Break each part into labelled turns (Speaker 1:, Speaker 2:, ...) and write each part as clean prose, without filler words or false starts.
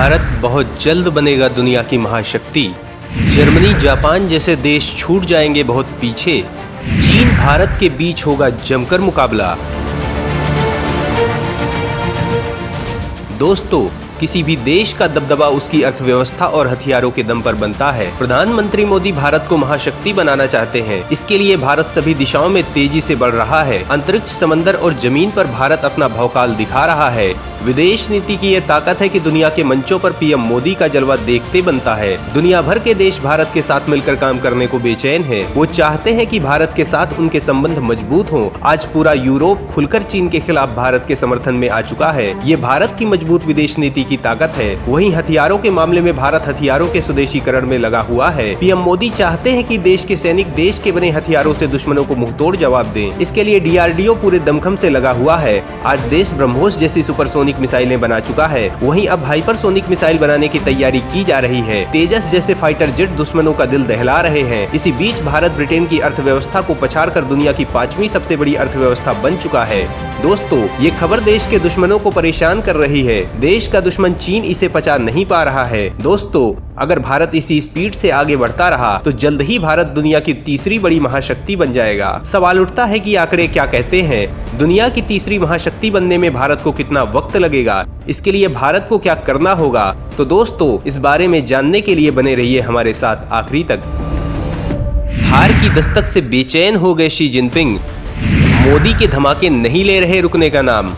Speaker 1: भारत बहुत जल्द बनेगा दुनिया की महाशक्ति। जर्मनी, जापान जैसे देश छूट जाएंगे बहुत पीछे। चीन, भारत के बीच होगा जमकर मुकाबला। दोस्तों, किसी भी देश का दबदबा उसकी अर्थव्यवस्था और हथियारों के दम पर बनता है। प्रधानमंत्री मोदी भारत को महाशक्ति बनाना चाहते हैं। इसके लिए भारत सभी दिशाओं में तेजी से बढ़ रहा है। अंतरिक्ष, समंदर और जमीन पर भारत अपना भौकाल दिखा रहा है। विदेश नीति की यह ताकत है कि दुनिया के मंचों पर पीएम मोदी का जलवा देखते बनता है। दुनिया भर के देश भारत के साथ मिलकर काम करने को बेचैन हैं। वो चाहते हैं कि भारत के साथ उनके संबंध मजबूत हों। आज पूरा यूरोप खुलकर चीन के खिलाफ भारत के समर्थन में आ चुका है। ये भारत की मजबूत विदेश नीति की ताकत है। वहीं हथियारों के मामले में भारत हथियारों के स्वदेशीकरण में लगा हुआ है। पीएम मोदी चाहते हैं कि देश के सैनिक देश के बने हथियारों से दुश्मनों को मुंहतोड़ जवाब दें। इसके लिए डीआरडीओ पूरे दमखम से लगा हुआ है। आज देश ब्रह्मोस जैसी सुपरसोनिक मिसाइलें बना चुका है। वहीं अब हाइपरसोनिक मिसाइल बनाने की तैयारी की जा रही है। तेजस जैसे फाइटर जेट दुश्मनों का दिल दहला रहे हैं। इसी बीच भारत ब्रिटेन की अर्थव्यवस्था को पछाड़कर दुनिया की 5वीं सबसे बड़ी अर्थव्यवस्था बन चुका है। दोस्तों, ये खबर देश के दुश्मनों को परेशान कर रही है। देश का दुश्मन चीन इसे पचा नहीं पा रहा है। दोस्तों, अगर भारत इसी स्पीड से आगे बढ़ता रहा तो जल्द ही भारत दुनिया की तीसरी बड़ी महाशक्ति बन जाएगा। सवाल उठता है कि आंकड़े क्या कहते हैं? दुनिया की तीसरी महाशक्ति बनने में भारत को कितना वक्त लगेगा? इसके लिए भारत को क्या करना होगा? तो दोस्तों, इस बारे में जानने के लिए बने रहिए हमारे साथ आखिरी तक। हार की दस्तक से बेचैन हो गए शी जिनपिंग। मोदी के धमाके नहीं ले रहे रुकने का नाम।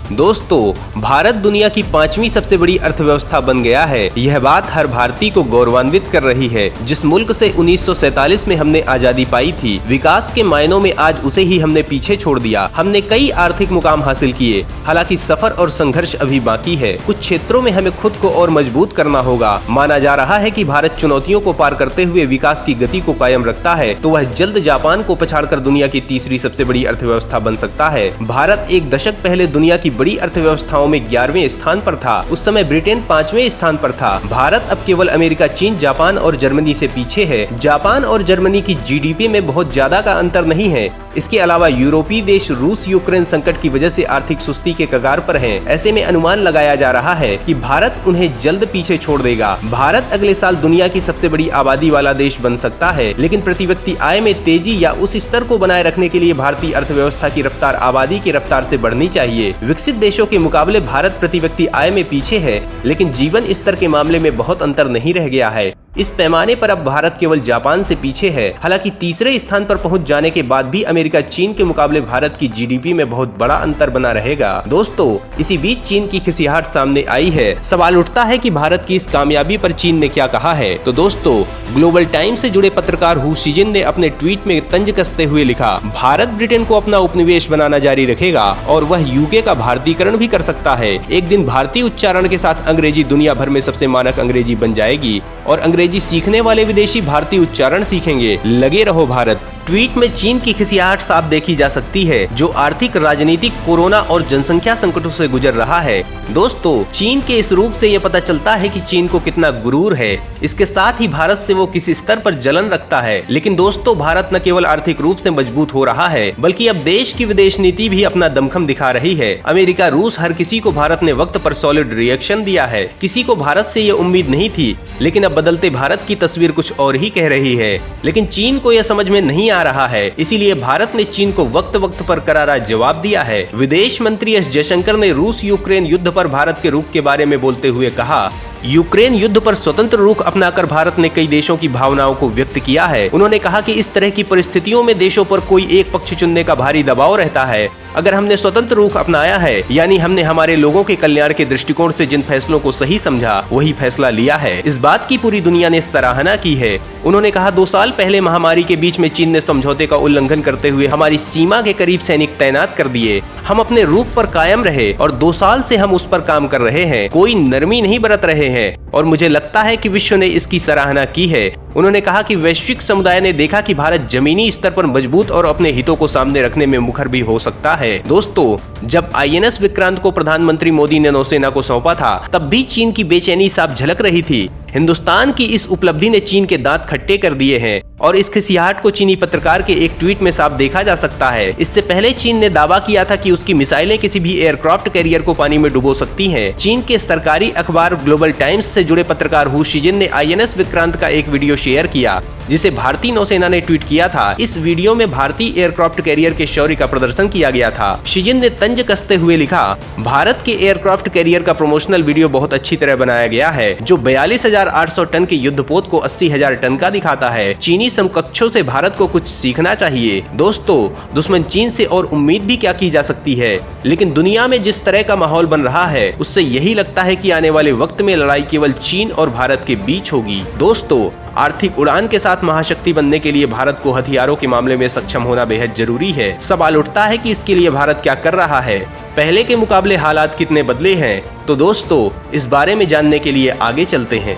Speaker 1: दोस्तों, भारत दुनिया की 5वीं सबसे बड़ी अर्थव्यवस्था बन गया है। यह बात हर भारतीय को गौरवान्वित कर रही है। जिस मुल्क से 1947 में हमने आजादी पाई थी, विकास के मायनों में आज उसे ही हमने पीछे छोड़ दिया। हमने कई आर्थिक मुकाम हासिल किए। हालांकि सफर और संघर्ष अभी बाकी है। कुछ क्षेत्रों में हमें खुद को और मजबूत करना होगा। माना जा रहा है कि भारत चुनौतियों को पार करते हुए विकास की गति को कायम रखता है तो वह जल्द जापान को पछाड़कर दुनिया की तीसरी सबसे बड़ी अर्थव्यवस्था बन सकता है। भारत एक दशक पहले दुनिया की बड़ी अर्थव्यवस्थाओं में 11वें स्थान पर था। उस समय ब्रिटेन 5वें स्थान पर था। भारत अब केवल अमेरिका, चीन, जापान और जर्मनी से पीछे है। जापान और जर्मनी की जीडीपी में बहुत ज्यादा का अंतर नहीं है। इसके अलावा यूरोपीय देश रूस यूक्रेन संकट की वजह से आर्थिक सुस्ती के कगार पर हैं। ऐसे में अनुमान लगाया जा रहा है कि भारत उन्हें जल्द पीछे छोड़ देगा। भारत अगले साल दुनिया की सबसे बड़ी आबादी वाला देश बन सकता है, लेकिन प्रति व्यक्ति आय में तेजी या उस स्तर को बनाए रखने के लिए भारतीय अर्थव्यवस्था की रफ्तार आबादी की रफ्तार से बढ़नी चाहिए। विकसित देशों के मुकाबले भारत प्रति व्यक्ति आय में पीछे है, लेकिन जीवन स्तर के मामले में बहुत अंतर नहीं रह गया है। इस पैमाने पर अब भारत केवल जापान से पीछे है। हालांकि तीसरे स्थान पर पहुंच जाने के बाद भी अमेरिका, चीन के मुकाबले भारत की जीडीपी में बहुत बड़ा अंतर बना रहेगा। दोस्तों, इसी बीच चीन की खिसियाहट सामने आई है। सवाल उठता है कि भारत की इस कामयाबी पर चीन ने क्या कहा है? तो दोस्तों, ग्लोबल टाइम्स से जुड़े पत्रकार हु शिजिन ने अपने ट्वीट में तंज कसते हुए लिखा, भारत ब्रिटेन को अपना उपनिवेश बनाना जारी रखेगा और वह यूके का भारतीयकरण भी कर सकता है। एक दिन भारतीय उच्चारण के साथ अंग्रेजी दुनिया भर में सबसे मानक अंग्रेजी बन जाएगी और अंग्रेजी सीखने वाले विदेशी भारतीय उच्चारण सीखेंगे। लगे रहो भारत। ट्वीट में चीन की खिसियाहट साफ देखी जा सकती है, जो आर्थिक, राजनीतिक, कोरोना और जनसंख्या संकटों से गुजर रहा है। दोस्तों, चीन के इस रूप से ये पता चलता है कि चीन को कितना गुरूर है। इसके साथ ही भारत से वो किसी स्तर पर जलन रखता है। लेकिन दोस्तों, भारत न केवल आर्थिक रूप से मजबूत हो रहा है, बल्कि अब देश की विदेश नीति भी अपना दमखम दिखा रही है। अमेरिका, रूस, हर किसी को भारत ने वक्त पर सॉलिड रिएक्शन दिया है। किसी को भारत से ये उम्मीद नहीं थी, लेकिन अब बदलते भारत की तस्वीर कुछ और ही कह रही है। लेकिन चीन को यह समझ में नहीं आ रहा है, इसीलिए भारत ने चीन को वक्त वक्त पर करारा जवाब दिया है। विदेश मंत्री एस जयशंकर ने रूस यूक्रेन युद्ध पर भारत के रुख के बारे में बोलते हुए कहा, यूक्रेन युद्ध पर स्वतंत्र रुख अपनाकर भारत ने कई देशों की भावनाओं को व्यक्त किया है। उन्होंने कहा कि इस तरह की परिस्थितियों में देशों पर कोई एक पक्ष चुनने का भारी दबाव रहता है। अगर हमने स्वतंत्र रुख अपनाया है, यानी हमने हमारे लोगों के कल्याण के दृष्टिकोण से जिन फैसलों को सही समझा, वही फैसला लिया है। इस बात की पूरी दुनिया ने सराहना की है। उन्होंने कहा, 2 साल पहले महामारी के बीच में चीन ने समझौते का उल्लंघन करते हुए हमारी सीमा के करीब सैनिक तैनात कर दिए। हम अपने रुख पर कायम रहे और 2 साल से हम उस पर काम कर रहे हैं। कोई नरमी नहीं बरत रहे हैं और मुझे लगता है कि विश्व ने इसकी सराहना की है। उन्होंने कहा कि वैश्विक समुदाय ने देखा कि भारत जमीनी स्तर पर मजबूत और अपने हितों को सामने रखने में मुखर भी हो सकता है। दोस्तों, जब INS विक्रांत को प्रधानमंत्री मोदी ने नौसेना को सौंपा था, तब भी चीन की बेचैनी साफ झलक रही थी। हिंदुस्तान की इस उपलब्धि ने चीन के दांत खट्टे कर दिए हैं और इस खिसियाहट को चीनी पत्रकार के एक ट्वीट में साफ देखा जा सकता है। इससे पहले चीन ने दावा किया था कि उसकी मिसाइलें किसी भी एयरक्राफ्ट कैरियर को पानी में डुबो सकती हैं। चीन के सरकारी अखबार ग्लोबल टाइम्स से जुड़े पत्रकार हु शिजिन ने INS विक्रांत का एक वीडियो शेयर किया, जिसे भारतीय नौसेना ने ट्वीट किया था। इस वीडियो में भारतीय एयरक्राफ्ट कैरियर के शौर्य का प्रदर्शन किया गया था। शिजिन ने तंज कसते हुए लिखा, भारत के एयरक्राफ्ट कैरियर का प्रमोशनल वीडियो बहुत अच्छी तरह बनाया गया है, जो 42,800 टन के युद्धपोत को 80,000 टन का दिखाता है। चीनी समकक्षों से भारत को कुछ सीखना चाहिए। दोस्तों, दुश्मन चीन से और उम्मीद भी क्या की जा सकती है, लेकिन दुनिया में जिस तरह का माहौल बन रहा है, उससे यही लगता है कि आने वाले वक्त में लड़ाई केवल चीन और भारत के बीच होगी। दोस्तों, आर्थिक उड़ान के साथ महाशक्ति बनने के लिए भारत को हथियारों के मामले में सक्षम होना बेहद जरूरी है। सवाल उठता है कि इसके लिए भारत क्या कर रहा है, पहले के मुकाबले हालात कितने बदले हैं। तो दोस्तों, इस बारे में जानने के लिए आगे चलते हैं।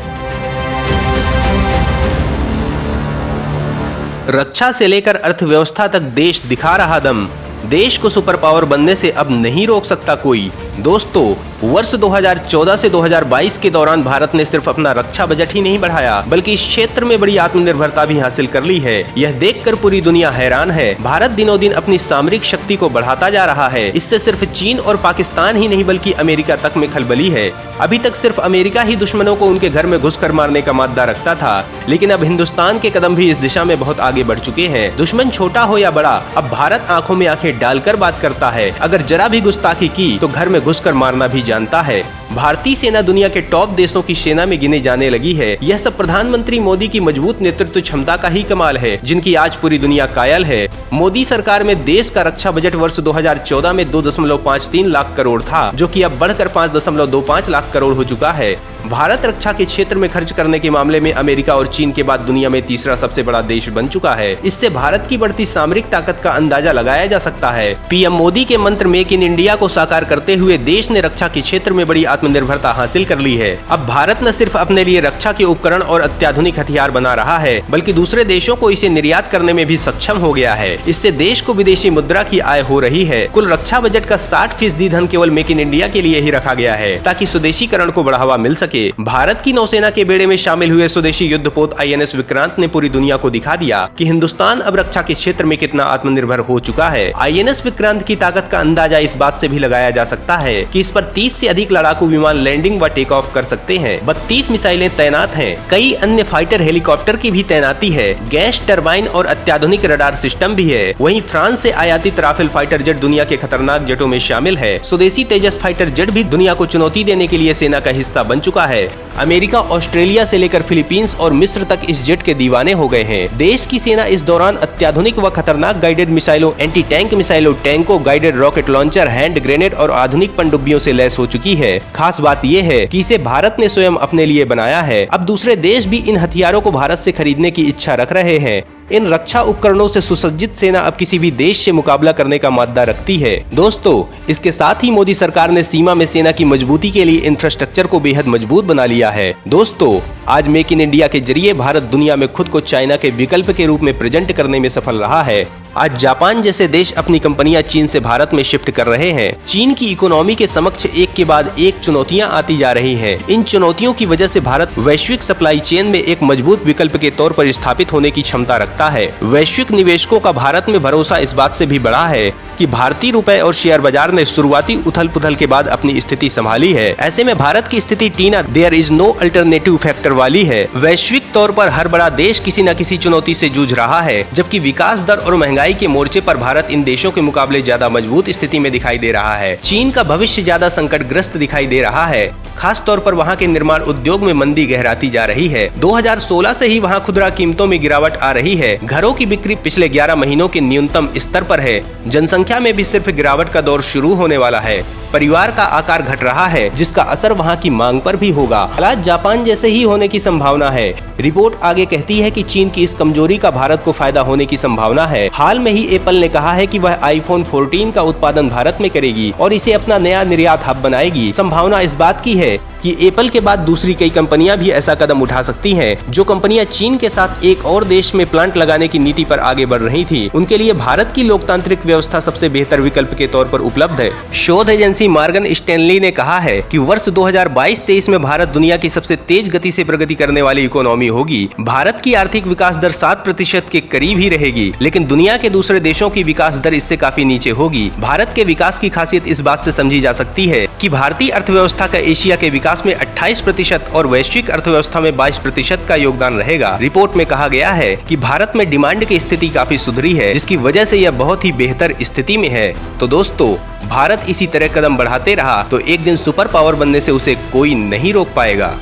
Speaker 1: रक्षा से लेकर अर्थव्यवस्था तक देश दिखा रहा दम, देश को सुपर पावर बनने से अब नहीं रोक सकता कोई। दोस्तों, वर्ष 2014 से 2022 के दौरान भारत ने सिर्फ अपना रक्षा बजट ही नहीं बढ़ाया, बल्कि इस क्षेत्र में बड़ी आत्मनिर्भरता भी हासिल कर ली है। यह देखकर पूरी दुनिया हैरान है। भारत दिनों दिन अपनी सामरिक शक्ति को बढ़ाता जा रहा है। इससे सिर्फ चीन और पाकिस्तान ही नहीं, बल्कि अमेरिका तक में खलबली है। अभी तक सिर्फ अमेरिका ही दुश्मनों को उनके घर में घुसकर मारने का मादा रखता था, लेकिन अब हिंदुस्तान के कदम भी इस दिशा में बहुत आगे बढ़ चुके हैं। दुश्मन छोटा हो या बड़ा, अब भारत आंखों में आंखें डालकर बात करता है। अगर जरा भी गुस्ताखी की तो घर में घुसकर मारना भी जानता है। भारतीय सेना दुनिया के टॉप देशों की सेना में गिने जाने लगी है। यह सब प्रधानमंत्री मोदी की मजबूत नेतृत्व क्षमता का ही कमाल है, जिनकी आज पूरी दुनिया कायल है। मोदी सरकार में देश का रक्षा बजट वर्ष 2014 में 2.53 लाख करोड़ था, जो कि अब बढ़कर 5.25 लाख करोड़ हो चुका है। भारत रक्षा के क्षेत्र में खर्च करने के मामले में अमेरिका और चीन के बाद दुनिया में तीसरा सबसे बड़ा देश बन चुका है। इससे भारत की बढ़ती सामरिक ताकत का अंदाजा लगाया जा सकता है। PM मोदी के मंत्र मेक इन इंडिया को साकार करते हुए देश ने रक्षा के क्षेत्र में बड़ी आत्मनिर्भरता हासिल कर ली है। अब भारत न सिर्फ अपने लिए रक्षा के उपकरण और अत्याधुनिक हथियार बना रहा है, बल्कि दूसरे देशों को इसे निर्यात करने में भी सक्षम हो गया है। इससे देश को विदेशी मुद्रा की आय हो रही है। कुल रक्षा बजट का 60% धन केवल मेक इन इंडिया के लिए ही रखा गया है, ताकि स्वदेशीकरण को बढ़ावा मिल सके। भारत की नौसेना के बेड़े में शामिल हुए स्वदेशी युद्धपोत INS विक्रांत ने पूरी दुनिया को दिखा दिया कि हिंदुस्तान अब रक्षा के क्षेत्र में कितना आत्मनिर्भर हो चुका है। INS विक्रांत की ताकत का अंदाजा इस बात से भी लगाया जा सकता है कि इस पर 30 से अधिक लड़ाकू विमान लैंडिंग व टेक ऑफ कर सकते हैं। 32 मिसाइलें तैनात हैं। कई अन्य फाइटर हेलीकॉप्टर की भी तैनाती है। गैस टरबाइन और अत्याधुनिक रडार सिस्टम भी है। वहीं फ्रांस से आयातित राफेल फाइटर जेट दुनिया के खतरनाक जेटों में शामिल है। स्वदेशी तेजस फाइटर जेट भी दुनिया को चुनौती देने के लिए सेना का हिस्सा बन चुका है। अमेरिका, ऑस्ट्रेलिया से लेकर फिलीपींस और मिस्र तक इस जेट के दीवाने हो गए हैं। देश की सेना इस दौरान अत्याधुनिक व खतरनाक गाइडेड मिसाइलों, एंटी टैंक मिसाइलों, टैंकों, guided rocket launcher, hand grenade और आधुनिक पनडुब्बियों से लैस हो चुकी है। खास बात यह है कि इसे भारत ने स्वयं अपने लिए बनाया है। अब दूसरे देश भी इन हथियारों को भारत से खरीदने की इच्छा रख रहे हैं। इन रक्षा उपकरणों से सुसज्जित सेना अब किसी भी देश से मुकाबला करने का मादा रखती है। दोस्तों, इसके साथ ही मोदी सरकार ने सीमा में सेना की मजबूती के लिए इंफ्रास्ट्रक्चर को बेहद मजबूत बना लिया है। दोस्तों, आज मेक इन इंडिया के जरिए भारत दुनिया में खुद को चाइना के विकल्प के रूप में प्रेजेंट करने में सफल रहा है। आज जापान जैसे देश अपनी कंपनियां चीन से भारत में शिफ्ट कर रहे हैं। चीन की इकोनॉमी के समक्ष एक के बाद एक चुनौतियां आती जा रही हैं। इन चुनौतियों की वजह से भारत वैश्विक सप्लाई चेन में एक मजबूत विकल्प के तौर पर स्थापित होने की क्षमता रखता है। वैश्विक निवेशकों का भारत में भरोसा इस बात से भी बढ़ा है कि भारतीय रुपए और शेयर बाजार ने शुरुआती उथल पुथल के बाद अपनी स्थिति संभाली है। ऐसे में भारत की स्थिति TINA there is no alternative factor वाली है। वैश्विक तौर पर हर बड़ा देश किसी न किसी चुनौती से जूझ रहा है, जबकि विकास दर और महंगाई के मोर्चे पर भारत इन देशों के मुकाबले ज्यादा मजबूत स्थिति में दिखाई दे रहा है। चीन का भविष्य ज्यादा संकटग्रस्त दिखाई दे रहा है। खास तौर पर वहां के निर्माण उद्योग में मंदी गहराती जा रही है। 2016 से ही वहां खुदरा कीमतों में गिरावट आ रही है। घरों की बिक्री पिछले 11 महीनों के न्यूनतम स्तर पर है। जनसंख्या में भी सिर्फ गिरावट का दौर शुरू होने वाला है। परिवार का आकार घट रहा है, जिसका असर वहां की मांग पर भी होगा। हालात जापान जैसे ही होने की संभावना है। रिपोर्ट आगे कहती है कि चीन की इस कमजोरी का भारत को फायदा होने की संभावना है। हाल में ही एप्पल ने कहा है कि वह iPhone 14 का उत्पादन भारत में करेगी और इसे अपना नया निर्यात हब बनाएगी। संभावना इस बात की है कि एप्पल के बाद दूसरी कई कंपनियां भी ऐसा कदम उठा सकती हैं। जो कंपनियां चीन के साथ एक और देश में प्लांट लगाने की नीति पर आगे बढ़ रही थी, उनके लिए भारत की लोकतांत्रिक व्यवस्था सबसे बेहतर विकल्प के तौर पर उपलब्ध है। शोध एजेंसी मॉर्गन स्टैनली ने कहा है कि वर्ष 2022-23 में भारत दुनिया की सबसे तेज गति से प्रगति करने वाली इकोनॉमी होगी। भारत की आर्थिक विकास दर 7% के करीब ही रहेगी, लेकिन दुनिया के दूसरे देशों की विकास दर इससे काफी नीचे होगी। भारत के विकास की खासियत इस बात से समझी जा सकती है कि भारतीय अर्थव्यवस्था का एशिया के विकास में 28% और वैश्विक अर्थव्यवस्था में 22% का योगदान रहेगा। रिपोर्ट में कहा गया है कि भारत में डिमांड की स्थिति काफी सुधरी है, जिसकी वजह से यह बहुत ही बेहतर स्थिति में है। तो दोस्तों, भारत इसी तरह कदम बढ़ाते रहा तो एक दिन सुपर पावर बनने से उसे कोई नहीं रोक पाएगा।